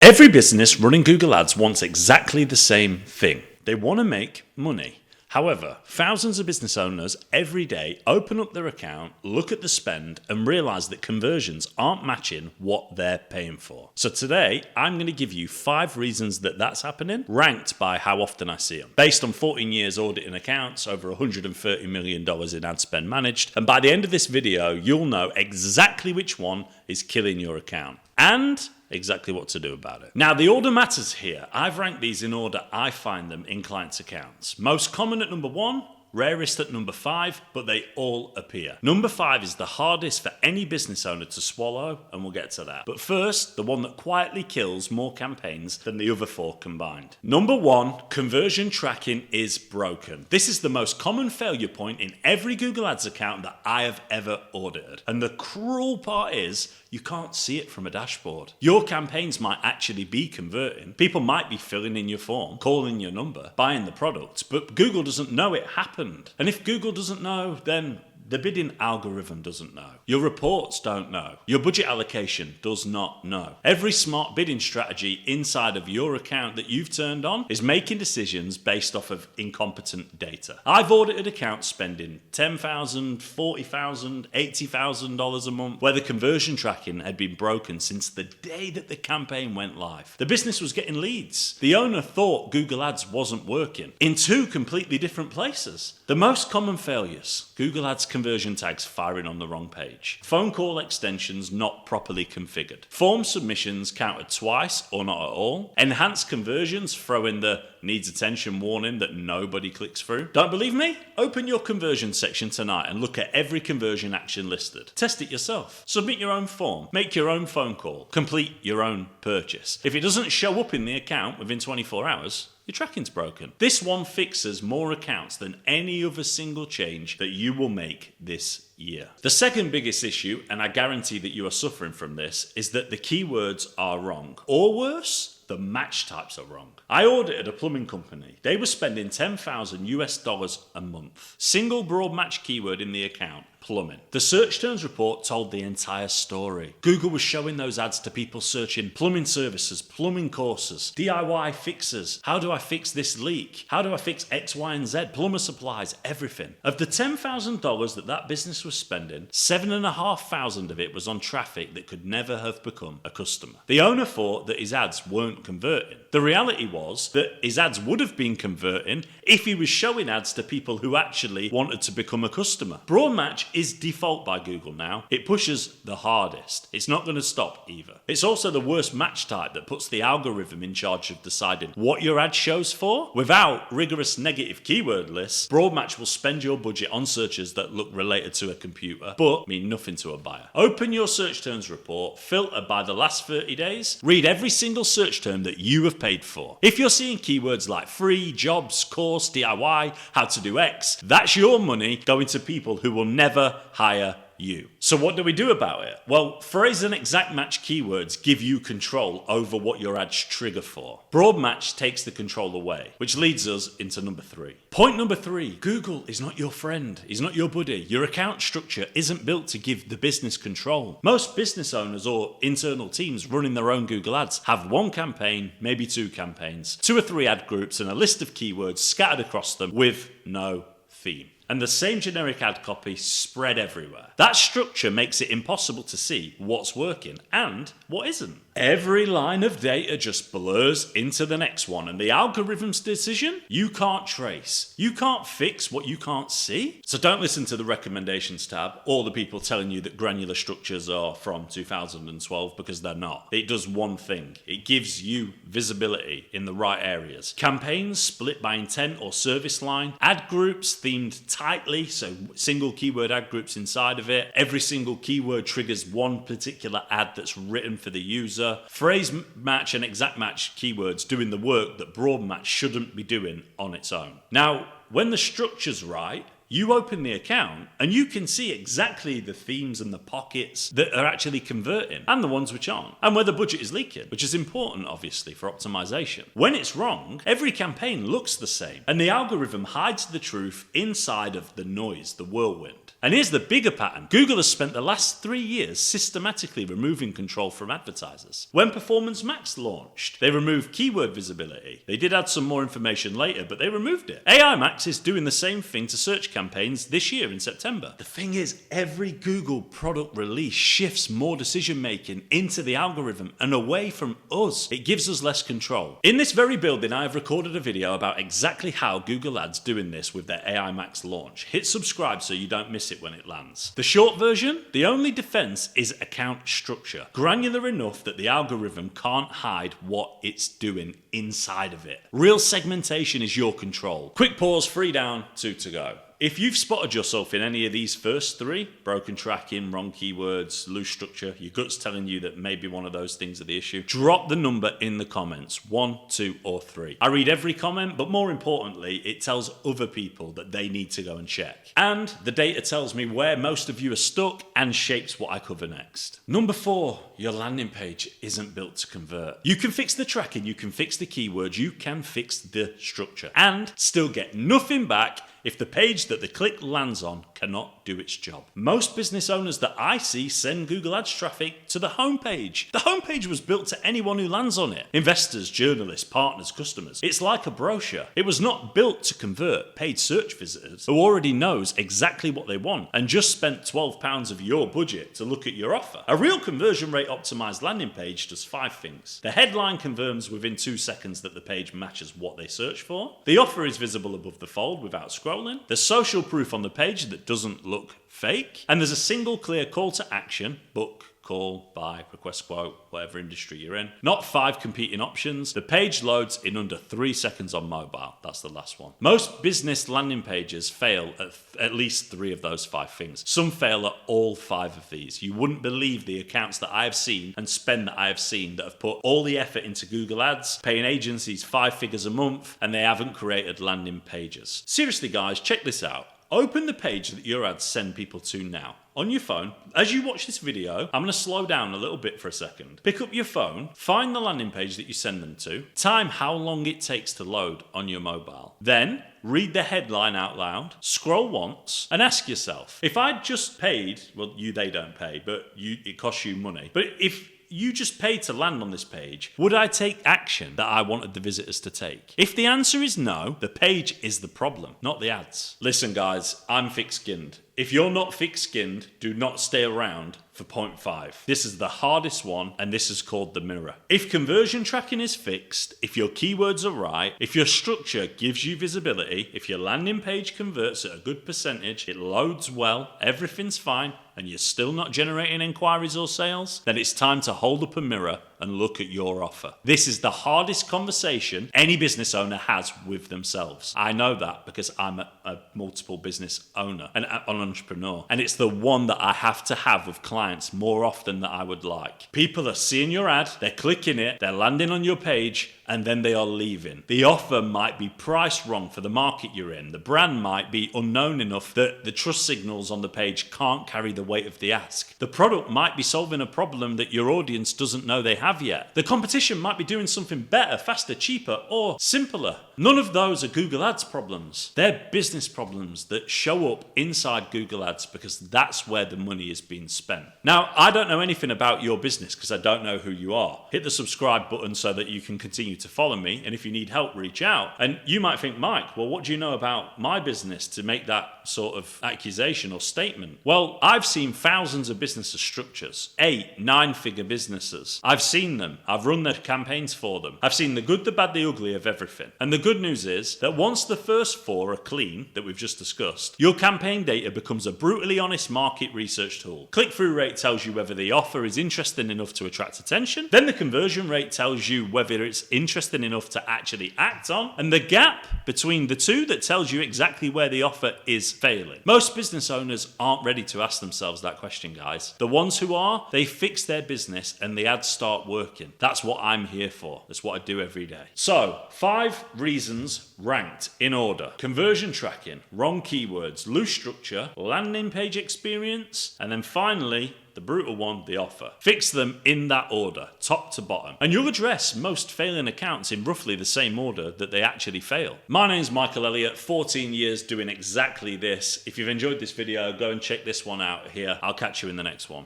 Every business running Google Ads wants exactly the same thing. They want to make money. However, thousands of business owners every day open up their account, look at the spend, and realize that conversions aren't matching what they're paying for. So today, I'm going to give you 5 reasons that that's happening, ranked by how often I see them. Based on 14 years auditing accounts, over $130 million in ad spend managed, and by the end of this video, you'll know exactly which one is killing your account. And exactly what to do about it. Now, the order matters here. I've ranked these in order I find them in clients' accounts. Most common at number 1, rarest at number 5, but they all appear. Number 5 is the hardest for any business owner to swallow, and we'll get to that. But first, the one that quietly kills more campaigns than the other 4 combined. Number 1, conversion tracking is broken. This is the most common failure point in every Google Ads account that I have ever audited. And the cruel part is, you can't see it from a dashboard. Your campaigns might actually be converting. People might be filling in your form, calling your number, buying the product, but Google doesn't know it happened. And if Google doesn't know, then the bidding algorithm doesn't know. Your reports don't know. Your budget allocation does not know. Every smart bidding strategy inside of your account that you've turned on is making decisions based off of incompetent data. I've audited accounts spending $10,000, $40,000, $80,000 a month where the conversion tracking had been broken since the day that the campaign went live. The business was getting leads. The owner thought Google Ads wasn't working in 2 completely different places. The most common failures: Google Ads conversion tags firing on the wrong page, phone call extensions not properly configured, form submissions counted twice or not at all, enhanced conversions throw in the needs attention warning that nobody clicks through. Don't believe me? Open your conversion section tonight and look at every conversion action listed. Test it yourself. Submit your own form, make your own phone call, complete your own purchase. If it doesn't show up in the account within 24 hours, your tracking's broken. This one fixes more accounts than any other single change that you will make this year. The second biggest issue, and I guarantee that you are suffering from this, is that the keywords are wrong. Or worse, the match types are wrong. I audited a plumbing company. They were spending $10,000 a month. Single broad match keyword in the account: plumbing. The search terms report told the entire story. Google was showing those ads to people searching plumbing services, plumbing courses, DIY fixes. How do I fix this leak? How do I fix X, Y, and Z? Plumber supplies, everything. Of the $10,000 that business was spending, $7,500 of it was on traffic that could never have become a customer. The owner thought that his ads weren't converting. The reality was that his ads would have been converting if he was showing ads to people who actually wanted to become a customer. Broad match is default by Google now. It pushes the hardest. It's not going to stop either. It's also the worst match type that puts the algorithm in charge of deciding what your ad shows for. Without rigorous negative keyword lists, broad match will spend your budget on searches that look related to a computer but mean nothing to a buyer. Open your search terms report, filter by the last 30 days, read every single search term that you have paid for. If you're seeing keywords like free, jobs, course, DIY, how to do X, that's your money going to people who will never hire you. So what do we do about it? Well, phrase and exact match keywords give you control over what your ads trigger for. Broad match takes the control away, which leads us into number 3. Point number 3, Google is not your friend. He's not your buddy. Your account structure isn't built to give the business control. Most business owners or internal teams running their own Google Ads have 1 campaign, maybe 2 campaigns, 2 or 3 ad groups, and a list of keywords scattered across them with no theme. And the same generic ad copy spread everywhere. That structure makes it impossible to see what's working and what isn't. Every line of data just blurs into the next one, and the algorithm's decision, you can't trace. You can't fix what you can't see. So don't listen to the recommendations tab or the people telling you that granular structures are from 2012, because they're not. It does one thing. It gives you visibility in the right areas. Campaigns split by intent or service line. Ad groups themed tightly, so single keyword ad groups inside of it. Every single keyword triggers one particular ad that's written for the user. Phrase match and exact match keywords doing the work that broad match shouldn't be doing on its own. Now, when the structure's right, you open the account and you can see exactly the themes and the pockets that are actually converting and the ones which aren't, and where the budget is leaking, which is important obviously for optimization. When it's wrong, every campaign looks the same and the algorithm hides the truth inside of the noise, the whirlwind. And here's the bigger pattern. Google has spent the last 3 years systematically removing control from advertisers. When Performance Max launched, they removed keyword visibility. They did add some more information later, but they removed it. AI Max is doing the same thing to search campaigns this year in September. The thing is, every Google product release shifts more decision making into the algorithm and away from us. It gives us less control. In this very building, I have recorded a video about exactly how Google Ads doing this with their AI Max launch. Hit subscribe so you don't miss it when it lands. The short version, the only defense is account structure. Granular enough that the algorithm can't hide what it's doing inside of it. Real segmentation is your control. Quick pause, 3 down, 2 to go. If you've spotted yourself in any of these first 3, broken tracking, wrong keywords, loose structure, your gut's telling you that maybe one of those things are the issue, drop the number in the comments, 1, 2, or 3. I read every comment, but more importantly, it tells other people that they need to go and check. And the data tells me where most of you are stuck and shapes what I cover next. Number 4, your landing page isn't built to convert. You can fix the tracking, you can fix the keywords, you can fix the structure, and still get nothing back if the page that the click lands on cannot do its job. Most business owners that I see send Google Ads traffic to the homepage. The homepage was built to anyone who lands on it. Investors, journalists, partners, customers. It's like a brochure. It was not built to convert paid search visitors who already knows exactly what they want and just spent £12 of your budget to look at your offer. A real conversion rate optimized landing page does 5 things. The headline confirms within 2 seconds that the page matches what they search for. The offer is visible above the fold without scrolling. There's social proof on the page that doesn't look fake. And there's a single clear call to action: book, call, buy, request quote, whatever industry you're in. Not 5 competing options. The page loads in under 3 seconds on mobile. That's the last one. Most business landing pages fail at least 3 of those 5 things. Some fail at all 5 of these. You wouldn't believe the accounts that I have seen and spend that I have seen that have put all the effort into Google Ads, paying agencies 5 figures a month, and they haven't created landing pages. Seriously guys, check this out. Open the page that your ads send people to now. On your phone, as you watch this video, I'm going to slow down a little bit for a second. Pick up your phone, find the landing page that you send them to, time how long it takes to load on your mobile. Then, read the headline out loud, scroll once, and ask yourself, if I'd just paid, well, they don't pay, but it costs you money. But if you just paid to land on this page, would I take action that I wanted the visitors to take? If the answer is no, the page is the problem, not the ads. Listen guys, I'm thick-skinned. If you're not thick-skinned, do not stay around for point 5. This is the hardest one, and this is called the mirror. If conversion tracking is fixed, if your keywords are right, if your structure gives you visibility, if your landing page converts at a good percentage, it loads well, everything's fine, and you're still not generating inquiries or sales, then it's time to hold up a mirror and look at your offer. This is the hardest conversation any business owner has with themselves. I know that because I'm a multiple business owner and an entrepreneur. And it's the one that I have to have with clients more often than I would like. People are seeing your ad, they're clicking it, they're landing on your page, and then they are leaving. The offer might be priced wrong for the market you're in. The brand might be unknown enough that the trust signals on the page can't carry the weight of the ask. The product might be solving a problem that your audience doesn't know they have yet. The competition might be doing something better, faster, cheaper, or simpler. None of those are Google Ads problems. They're business problems that show up inside Google Ads because that's where the money is being spent. Now, I don't know anything about your business because I don't know who you are. Hit the subscribe button so that you can continue to follow me, and if you need help, reach out. And you might think, Mike, well, what do you know about my business to make that sort of accusation or statement? Well, I've seen thousands of business structures, 8, 9-figure businesses. I've seen them. I've run their campaigns for them. I've seen the good, the bad, the ugly of everything. And the good news is that once the first 4 are clean, that we've just discussed, your campaign data becomes a brutally honest market research tool. Click-through rate tells you whether the offer is interesting enough to attract attention. Then the conversion rate tells you whether it's interesting enough to actually act on. And the gap between the two that tells you exactly where the offer is failing. Most business owners aren't ready to ask themselves that question, guys. The ones who are, they fix their business and the ads start working. That's what I'm here for. That's what I do every day. So, 5 reasons ranked in order: conversion tracking, wrong keywords, loose structure, landing page experience, and then finally, the the brutal one, the offer. Fix them in that order, top to bottom. And you'll address most failing accounts in roughly the same order that they actually fail. My name's Michael Elliott, 14 years doing exactly this. If you've enjoyed this video, go and check this one out here. I'll catch you in the next one.